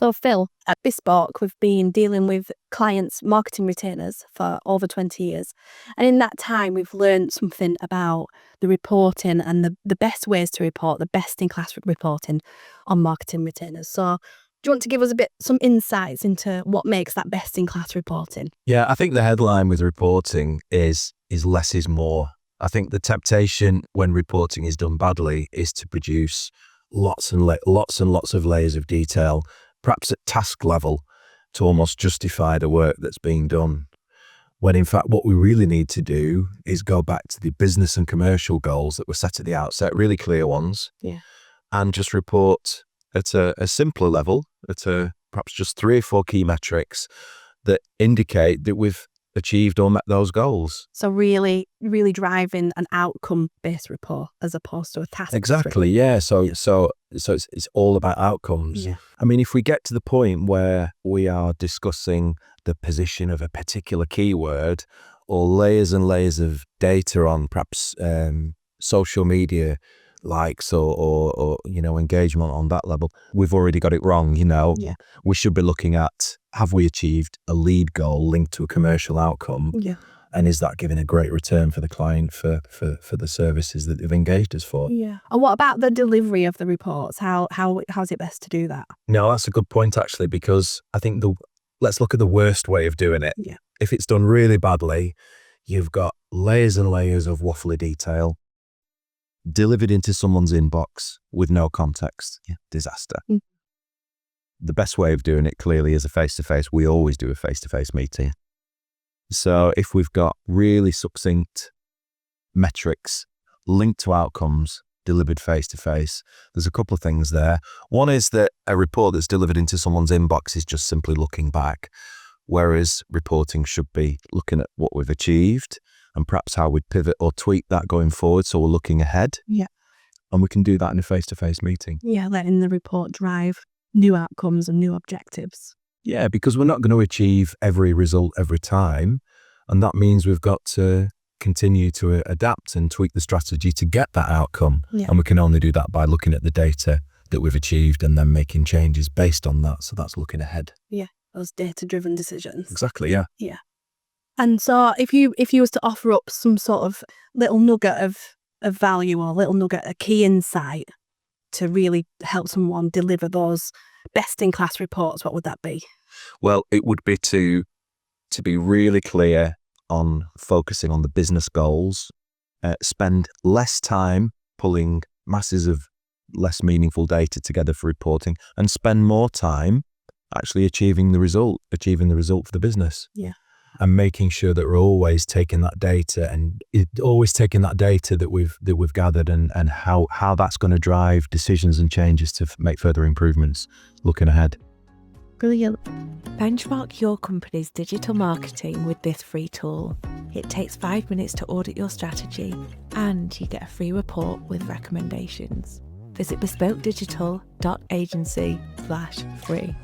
So Phil, at Bespoke, we've been dealing with clients' marketing retainers for over 20 years. And in that time, we've learned something about the reporting and the best ways to report, the best-in-class reporting on marketing retainers. So do you want to give us some insights into what makes that best-in-class reporting? Yeah, I think the headline with reporting is less is more. I think the temptation when reporting is done badly is to produce lots and lots of layers of detail, perhaps at task level, to almost justify the work that's being done. When in fact, what we really need to do is go back to the business and commercial goals that were set at the outset, really clear ones, and just report at a simpler level, perhaps just 3 or 4 key metrics that indicate that we've achieved or met those goals. So really, really driving an outcome-based report as opposed to a task. Exactly, yeah. So it's all about outcomes. Yeah. I mean, if we get to the point where we are discussing the position of a particular keyword or layers and layers of data on perhaps social media likes or engagement on that level, we've already got it wrong. Yeah. We should be looking at, have we achieved a lead goal linked to a commercial outcome? Yeah. And is that giving a great return for the client for the services that they've engaged us for? Yeah. And what about the delivery of the reports? How's it best to do that? No, that's a good point actually, because I think let's look at the worst way of doing it. Yeah. If it's done really badly, you've got layers and layers of waffly detail delivered into someone's inbox with no context. Yeah. Disaster. Mm. The best way of doing it clearly is a face-to-face. We always do a face-to-face meeting. So if we've got really succinct metrics linked to outcomes delivered face-to-face, there's a couple of things there. One is that a report that's delivered into someone's inbox is just simply looking back, whereas reporting should be looking at what we've achieved and perhaps how we'd pivot or tweak that going forward, so we're looking ahead. Yeah. And we can do that in a face-to-face meeting. Yeah, letting the report drive new outcomes and new objectives. Yeah, because we're not going to achieve every result every time. And that means we've got to continue to adapt and tweak the strategy to get that outcome. Yeah. And we can only do that by looking at the data that we've achieved and then making changes based on that. So that's looking ahead. Yeah, those data-driven decisions. Exactly, yeah. Yeah. And so if you was to offer up some sort of little nugget of value or little nugget, a key insight to really help someone deliver those best-in-class reports, what would that be? Well, it would be to be really clear on focusing on the business goals, spend less time pulling masses of less meaningful data together for reporting, and spend more time actually achieving the result for the business. Yeah. And making sure that we're always taking that data that we've gathered and how that's going to drive decisions and changes to make further improvements looking ahead. Brilliant. Benchmark your company's digital marketing with this free tool. It takes 5 minutes to audit your strategy and you get a free report with recommendations. Visit bespokedigital.agency/free.